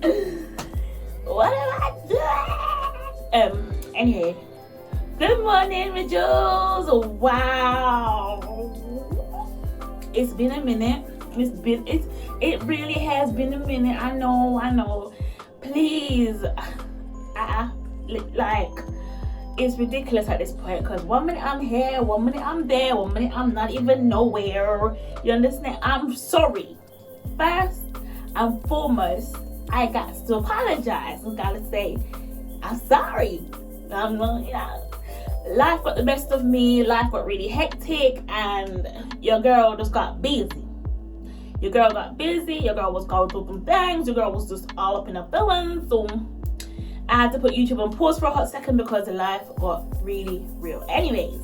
What am I doing? Anyway, good morning, my Julsz. Wow, it's been a minute. It really has been a minute. I know. Please, like, it's ridiculous at this point, because 1 minute I'm here, 1 minute I'm there, 1 minute I'm not even nowhere. You understand? I'm sorry. First and foremost, I got to apologize. I gotta say, I'm sorry. I'm not, life got the best of me. Life got really hectic, and your girl just got busy. Your girl was going through some things. Your girl was just all up in her feelings. So I had to put YouTube on pause for a hot second because life got really real. Anyways,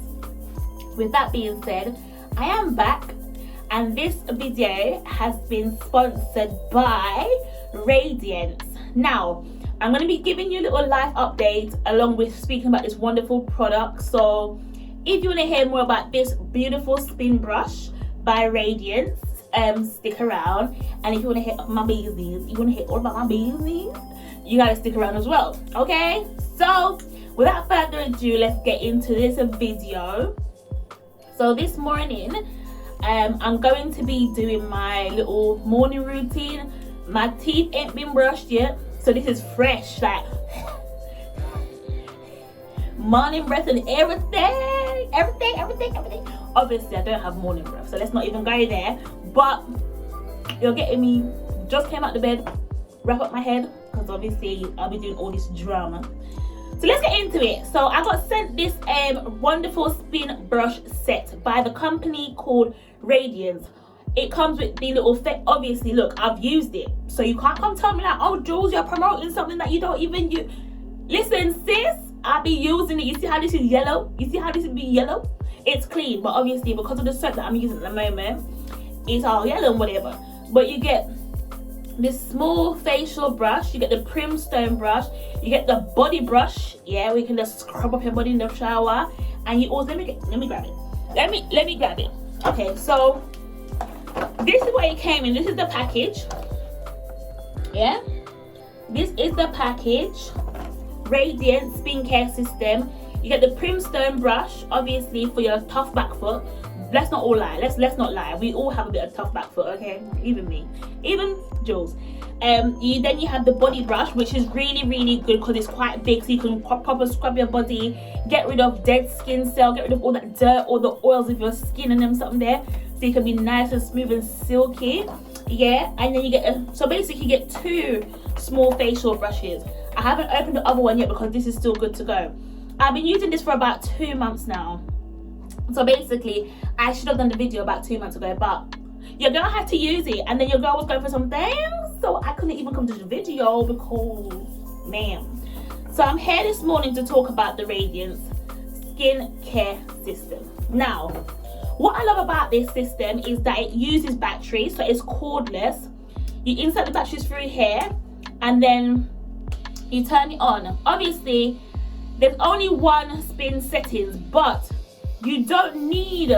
with that being said, I am back, and this video has been sponsored by Radiance. Now, I'm going to be giving you a little life update along with speaking about this wonderful product. So if you want to hear more about this beautiful spin brush by Radiance, stick around. And if you want to hear my business, all about my business, you gotta stick around as well. Okay, so without further ado, let's get into this video. So this morning, I'm going to be doing my little morning routine. My teeth ain't been brushed yet, so this is fresh, like morning breath and everything. Obviously, I don't have morning breath, so let's not even go there. But you're getting me. Just came out the bed, wrap up my head, because obviously I'll be doing all this drama. So let's get into it. So I got sent this wonderful spin brush set by the company called Radiance. It comes with the little fit. Obviously, look, I've used it, so you can't come tell me like, oh Julsz, you're promoting something that you don't even use. Listen, sis, I be using it. You see how this is yellow? You see how this is be yellow? It's clean, but obviously because of the soap that I'm using at the moment, it's all yellow and whatever. But you get this small facial brush, you get the Primstone brush, you get the body brush, yeah, we can just scrub up your body in the shower. And you also let me grab it. Okay, so this is what it came in. This is the package. Yeah, this is the package. Radiant skincare system. You get the Primstone brush, obviously for your tough back foot. Let's not all lie. Let's not lie. We all have a bit of tough back foot, okay? Even me, even Julsz. Then you have the body brush, which is really good because it's quite big, so you can proper scrub your body, get rid of dead skin cell, get rid of all that dirt, all the oils of your skin and them something there, so you can be nice and smooth and silky. Yeah, and then you get so basically you get 2 small facial brushes. I haven't opened the other one yet because this is still good to go. I've been using this for about 2 months now. So basically, I should have done the video about 2 months ago, but your girl had to use it, and then your girl was going for some things, so I couldn't even come to the video because, man. So I'm here this morning to talk about the Radiance skincare system. Now, what I love about this system is that it uses batteries, so it's cordless. You insert the batteries through here, and then you turn it on. Obviously, there's only 1 spin settings, but you don't need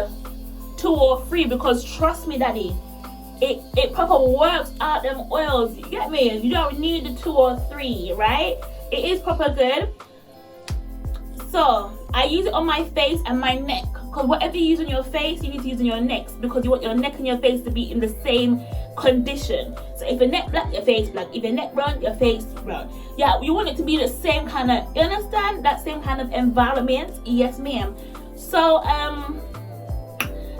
2 or 3 because trust me, daddy, it proper works out them oils. You get me? You don't need the 2 or 3, right? It is proper good. So I use it on my face and my neck, because whatever you use on your face, you need to use on your neck, because you want your neck and your face to be in the same condition. So if your neck black, your face black. If your neck brown, your face brown. Yeah, you want it to be the same kind of, you understand? That same kind of environment. Yes, ma'am. So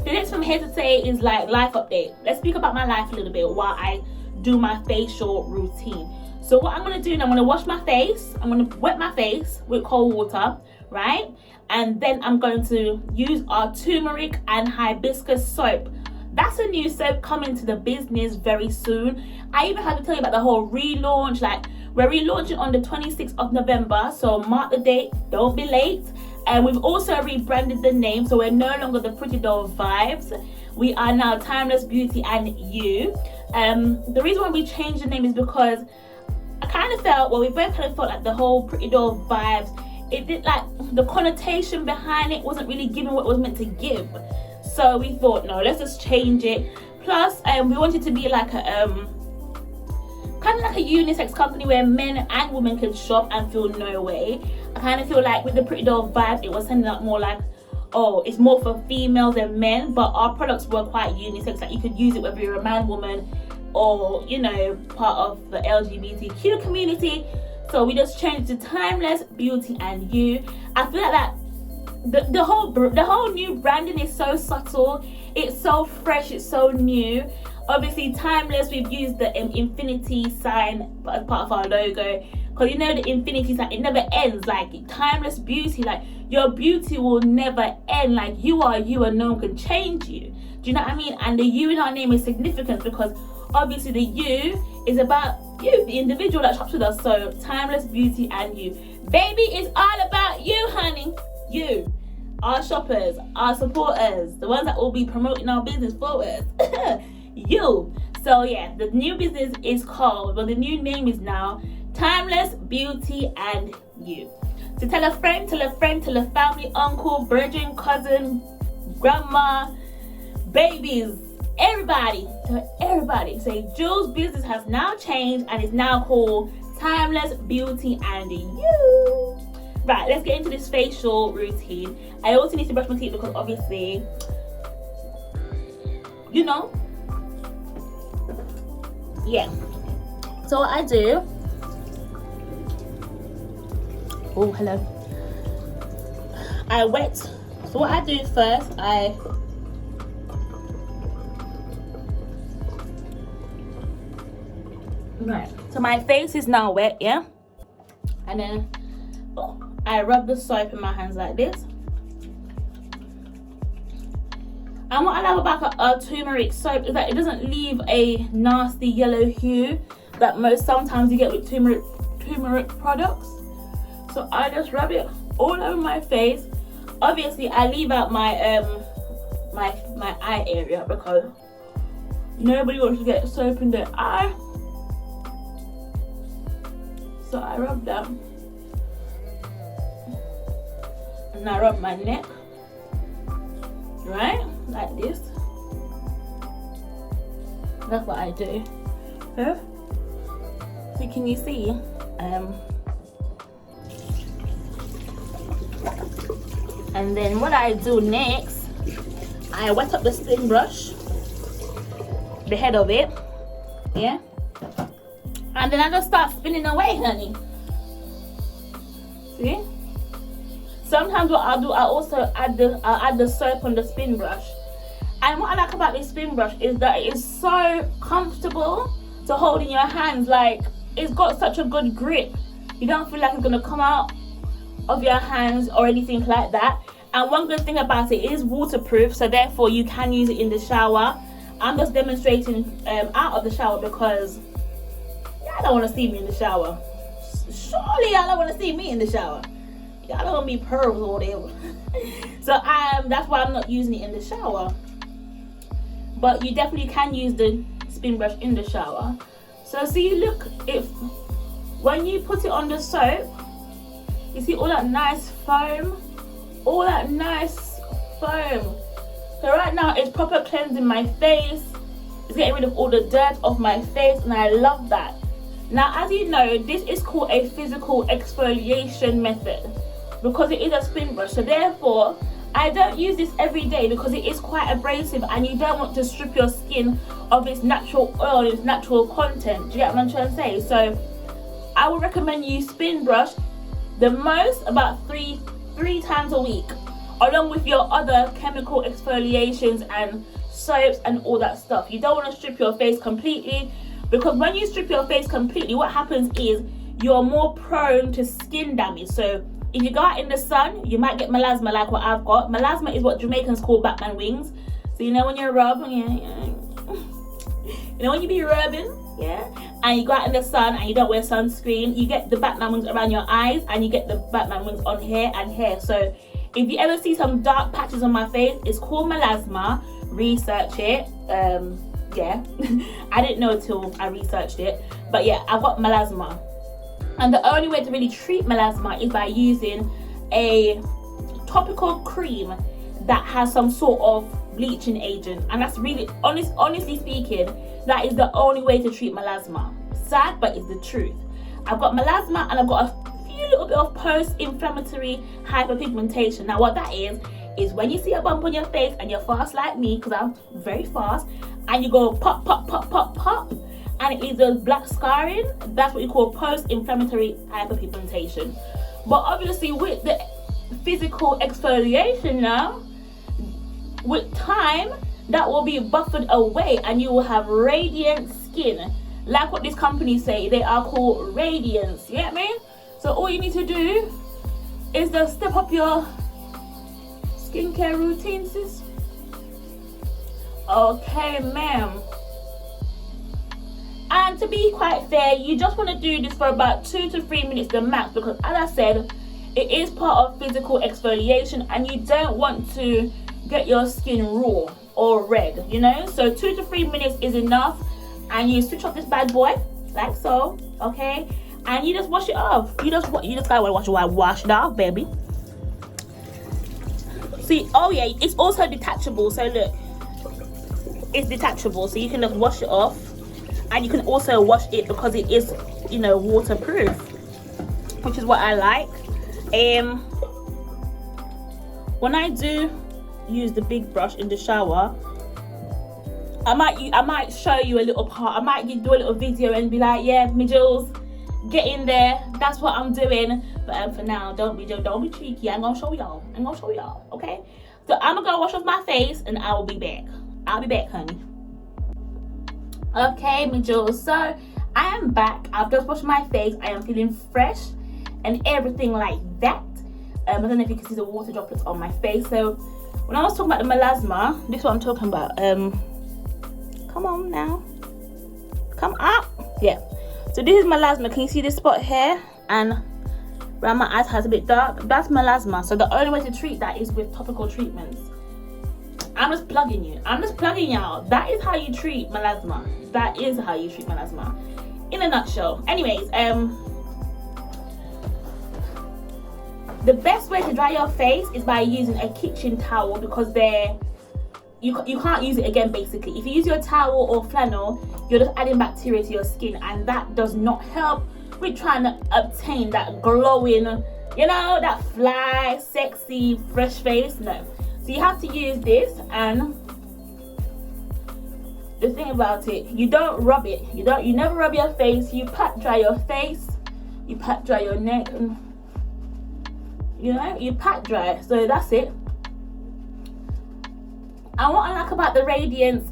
the next from here to say is like life update. Let's speak about my life a little bit while I do my facial routine. So what I'm going to do, I'm going to wash my face. I'm going to wet my face with cold water, right? And then I'm going to use our turmeric and hibiscus soap. That's a new soap coming to the business very soon. I even have to tell you about the whole relaunch. Like, we're relaunching on the 26th of November, so mark the date, don't be late. And we've also rebranded the name, so we're no longer the Pretty Doll Vibes. We are now Timeless Beauty and You. The reason why we changed the name is because I kind of felt, well, we both kind of felt like the whole Pretty Doll Vibes, it did, like, the connotation behind it wasn't really giving what it was meant to give. So we thought, no, let's just change it. Plus, we wanted to be like a kind of like a unisex company where men and women can shop and feel no way. I kind of feel like with the Pretty Doll vibe, it was sending out more like, oh, it's more for females than men, but our products were quite unisex. Like you could use it whether you're a man, woman, or you know, part of the LGBTQ community. So we just changed to Timeless Beauty and You. I feel like that the whole new branding is so subtle, it's so fresh, it's so new. Obviously Timeless, we've used the infinity sign as part of our logo, because you know the infinity sign, it never ends. Like Timeless Beauty, like your beauty will never end. Like you are you and no one can change you. Do you know what I mean? And the U in our name is significant because obviously the U is about you, the individual that shops with us. So Timeless Beauty and You, baby, it's all about you, honey. You, our shoppers, our supporters, the ones that will be promoting our business forward. You. So yeah, the new business is called, well, the new name is now Timeless Beauty and You. So tell a friend, tell a friend, tell a family, uncle, virgin, cousin, grandma, babies, everybody, tell everybody. Say Julsz business has now changed and is now called Timeless Beauty and You. Right, let's get into this facial routine. I also need to brush my teeth because obviously, you know, yeah. So what I do, oh hello, I wet. So what I do first, right, so my face is now wet, yeah, and then I rub the soap in my hands like this. And what I love about a turmeric soap is that it doesn't leave a nasty yellow hue that sometimes you get with turmeric products. So I just rub it all over my face. Obviously I leave out my my eye area because nobody wants to get soap in their eye. So I rub that. And I rub my neck, right, like this. That's what I do. So can you see? And then what I do next, I wet up the spin brush, the head of it, yeah, and then I just start spinning away, honey. See? Sometimes what I'll do, I also add the soap on the spin brush. And what I like about this spin brush is that it is so comfortable to hold in your hands. Like, it's got such a good grip. You don't feel like it's gonna come out of your hands or anything like that. And one good thing about it is waterproof, so therefore you can use it in the shower. I'm just demonstrating out of the shower because y'all don't want to see me in the shower. Surely y'all don't want to see me in the shower. Y'all don't want to be pervs or whatever. So that's why I'm not using it in the shower. But you definitely can use the spin brush in the shower. So see, look, when you put it on the soap, you see all that nice foam, all that nice foam. So right now it's proper cleansing my face. It's getting rid of all the dirt off my face, and I love that. Now, as you know, this is called a physical exfoliation method because it is a spin brush. So therefore, I don't use this every day because it is quite abrasive and you don't want to strip your skin of its natural oil, its natural content. Do you get what I'm trying to say? So I would recommend you spin brush the most about three times a week, along with your other chemical exfoliations and soaps and all that stuff. You don't want to strip your face completely, because when you strip your face completely, what happens is you're more prone to skin damage. So if you go out in the sun, you might get melasma like what I've got. Melasma is what Jamaicans call Batman wings. So you know when you're rubbing, you know when you be rubbing, yeah, and you go out in the sun and you don't wear sunscreen, you get the Batman wings around your eyes and you get the Batman wings on here and here. So if you ever see some dark patches on my face, it's called melasma. Research it. Yeah, I didn't know till I researched it, but yeah, I've got melasma. And the only way to really treat melasma is by using a topical cream that has some sort of bleaching agent, and that's really honestly speaking, that is the only way to treat melasma. sad, but it's the truth. I've got melasma and I've got a few little bit of post-inflammatory hyperpigmentation. Now what that is when you see a bump on your face and you're fast like me, because I'm very fast, and you go pop, pop, pop, pop, pop, and it leaves those black scarring. That's what you call post-inflammatory hyperpigmentation. But obviously with the physical exfoliation now, with time, that will be buffered away and you will have radiant skin. Like what these companies say, they are called radiance. You get me? So all you need to do is just step up your skincare routine, sis. Okay, ma'am. And to be quite fair, you just want to do this for about 2 to 3 minutes the max, because as I said, it is part of physical exfoliation and you don't want to get your skin raw or red, you know. So 2 to 3 minutes is enough, and you switch off this bad boy like so, okay, and you just wash it off. You just gotta wash it off, baby. See, oh yeah, it's also detachable. So look, it's detachable, so you can just wash it off, and you can also wash it because it is, you know, waterproof, which is what I like. When I do use the big brush in the shower, I might show you a little part. I might do a little video and be like, yeah, me Jules, get in there, that's what I'm doing. But for now, don't be cheeky. I'm gonna show y'all, okay? So I'm gonna go wash off my face and I will be back. I'll be back, honey. Okay, me Jules, so I am back. I've just washed my face. I am feeling fresh and everything like that. I don't know if you can see the water droplets on my face. So when I was talking about the melasma, this is what I'm talking about. Come on now, come up. Yeah, so this is melasma. Can you see this spot here and around my eyes has a bit dark? That's melasma. So the only way to treat that is with topical treatments. I'm just plugging y'all. That is how you treat melasma. That is how you treat melasma in a nutshell. Anyways, the best way to dry your face is by using a kitchen towel, because you can't use it again basically. If you use your towel or flannel, you're just adding bacteria to your skin, and that does not help with trying to obtain that glowing, you know, that fly, sexy, fresh face. No. So you have to use this, and the thing about it, you don't rub it. You never rub your face. You pat dry your face, you pat dry your neck, and you know, you pat dry. So that's it. And what I like about the Radiance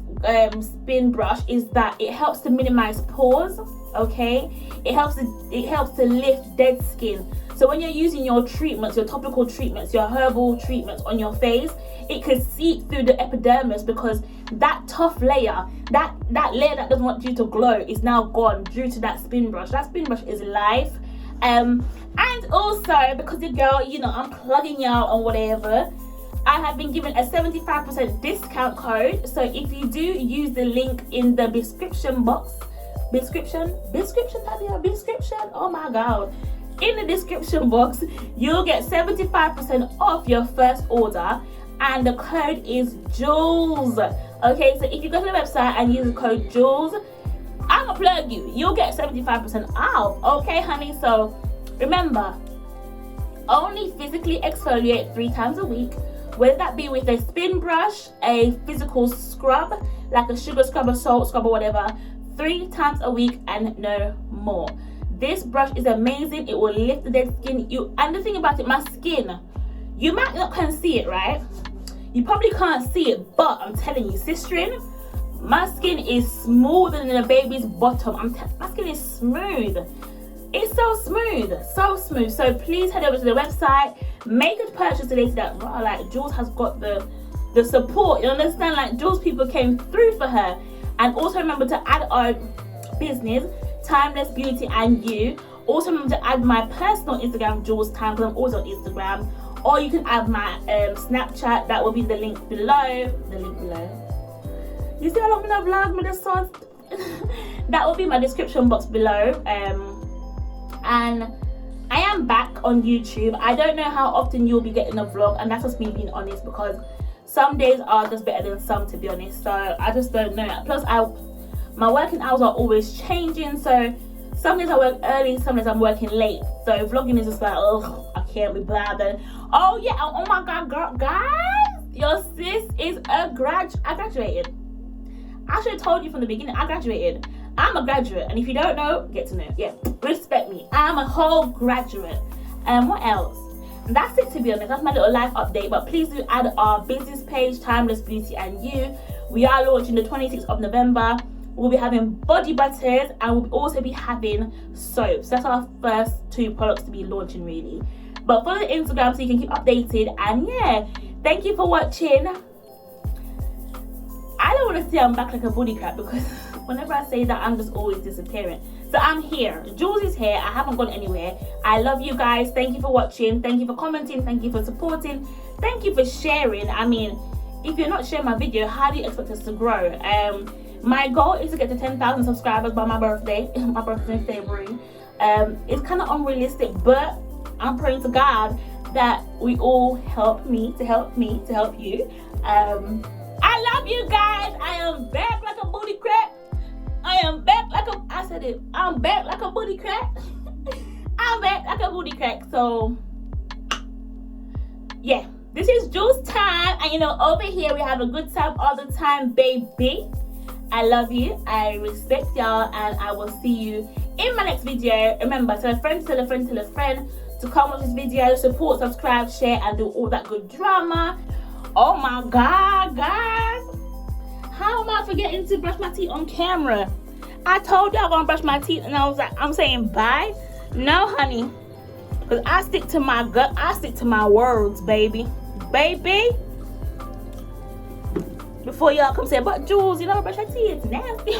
spin brush is that it helps to minimize pores, okay? It helps to lift dead skin. So when you're using your treatments, your topical treatments, your herbal treatments on your face, it can seep through the epidermis, because that tough layer, that layer that doesn't want you to glow, is now gone due to that spin brush. That spin brush is life. And also, because the girl, you know, I'm plugging y'all on whatever, I have been given a 75% discount code. So if you do use the link in the description box, description, oh my god, in the description box, you'll get 75% off your first order, and the code is Julsz. Okay, so if you go to the website and use the code Julsz, I'm gonna plug you, you'll get 75% off. Okay, honey, so remember, only physically exfoliate 3 times a week, whether that be with a spin brush, a physical scrub, like a sugar scrub, a salt scrub, or whatever, 3 times a week and no more. This brush is amazing. It will lift the dead skin. And the thing about it, my skin, you might not can see it, right? You probably can't see it, but I'm telling you, sistering, my skin is smoother than a baby's bottom. My skin is smooth. It's so smooth, so smooth. So please head over to the website, make a purchase today, so that like Julsz has got the support. You understand? Like Julsz people came through for her. And also remember to add our business, Timeless Beauty and You. Also remember to add my personal Instagram, Julsztymm, because I'm always on Instagram. Or you can add my Snapchat. That will be the link below. You see how long I'm vlog me this song? That will be my description box below. And I am back on YouTube. I don't know how often you'll be getting a vlog, and that's just me being honest, because some days are just better than some, to be honest. So I just don't know. Plus my working hours are always changing, so Some days I work early, some days I'm working late. So vlogging is just like, oh, I can't be bothered. Oh yeah, oh my god, girl, guys, your sis is I graduated. I should have told you from the beginning, I graduated. I'm a graduate, and if you don't know, get to know. Yeah, respect me. I'm a whole graduate. What else? And that's it, to be honest. That's my little life update. But please do add our business page, Timeless Beauty and You. We are launching the 26th of November. We'll be having body butters, and we'll also be having soaps. That's our first 2 products to be launching, really. But follow the Instagram so you can keep updated. And yeah, thank you for watching. I don't want to say I'm back like a booty crap, because whenever I say that, I'm just always disappearing. So I'm here. Julsz is here. I haven't gone anywhere. I love you guys. Thank you for watching. Thank you for commenting. Thank you for supporting. Thank you for sharing. I mean, if you're not sharing my video, how do you expect us to grow? My goal is to get to 10,000 subscribers by my birthday. My birthday in February. It's kind of unrealistic, but I'm praying to God that we all help me to help you. I love you guys. I am back like a booty crap. I'm back like a booty crack. I'm back like a booty crack. So yeah, this is Julsztymm, and you know, over here we have a good time all the time, baby. I love you, I respect y'all, and I will see you in my next video. Remember, tell a friend, tell a friend, tell a friend to come watch this video, support, subscribe, share, and do all that good drama. Oh my god, guys, how am I forgetting to brush my teeth on camera? I told you I'm gonna brush my teeth, and I was like, I'm saying bye. No, honey, because I stick to my gut, I stick to my words, baby. Before y'all come say, but Julsz, you never brush your teeth, it's nasty.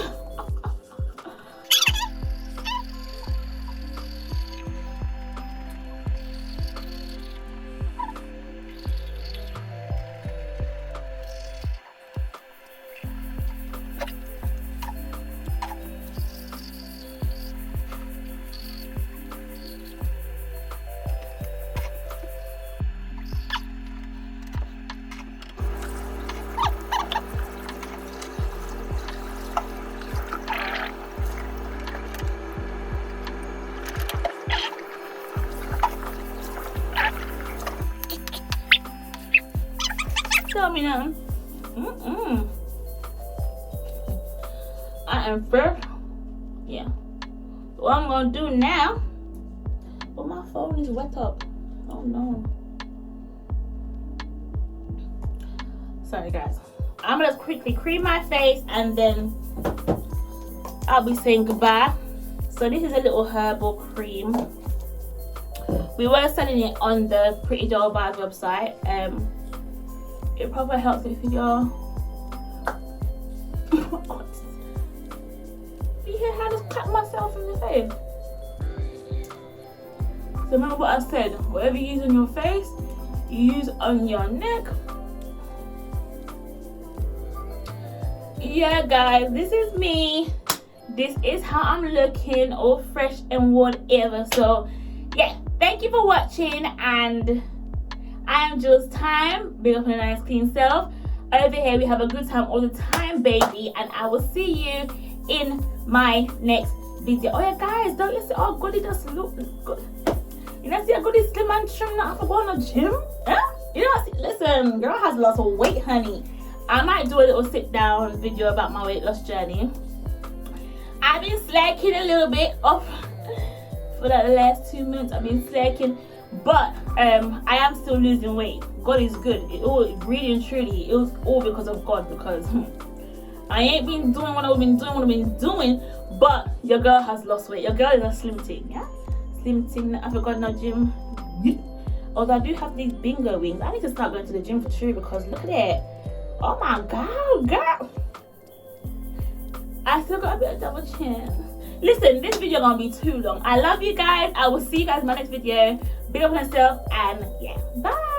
Tell me now. I am first. Yeah. What I'm gonna do now. But my phone is wet up. Oh no. Sorry guys. I'm gonna quickly cream my face, and then I'll be saying goodbye. So this is a little herbal cream. We were selling it on the Pretty Doll Vibes website. It probably helps if you're. You hear how I just cut myself in the face? So remember what I said, whatever you use on your face, you use on your neck. Yeah guys, this is me. This is how I'm looking, all fresh and whatever. So yeah, thank you for watching, and I am Julsztymm, big up on a nice clean self. Over here we have a good time all the time, baby, and I will see you in my next video. Oh yeah guys, don't you see, oh goody just look good. You know, see a goody slim and trim now after going to the gym? Huh? You know, see, listen, girl has lost of weight, honey. I might do a little sit down video about my weight loss journey. I've been slacking a little bit off for the last 2 months. I've been slacking, but I am still losing weight. God is good. It all really and truly, it was all because of God, because I ain't been doing what I've been doing, but your girl has lost weight. Your girl is a slim thing, yeah? Slim thing. I forgot no gym. Although I do have these bingo wings. I need to start going to the gym for true, because look at it. Oh my god, girl. I still got a bit of double chin. Listen, this video gonna be too long. I love you guys. I will see you guys in my next video. Big up on yourself, and yeah, bye.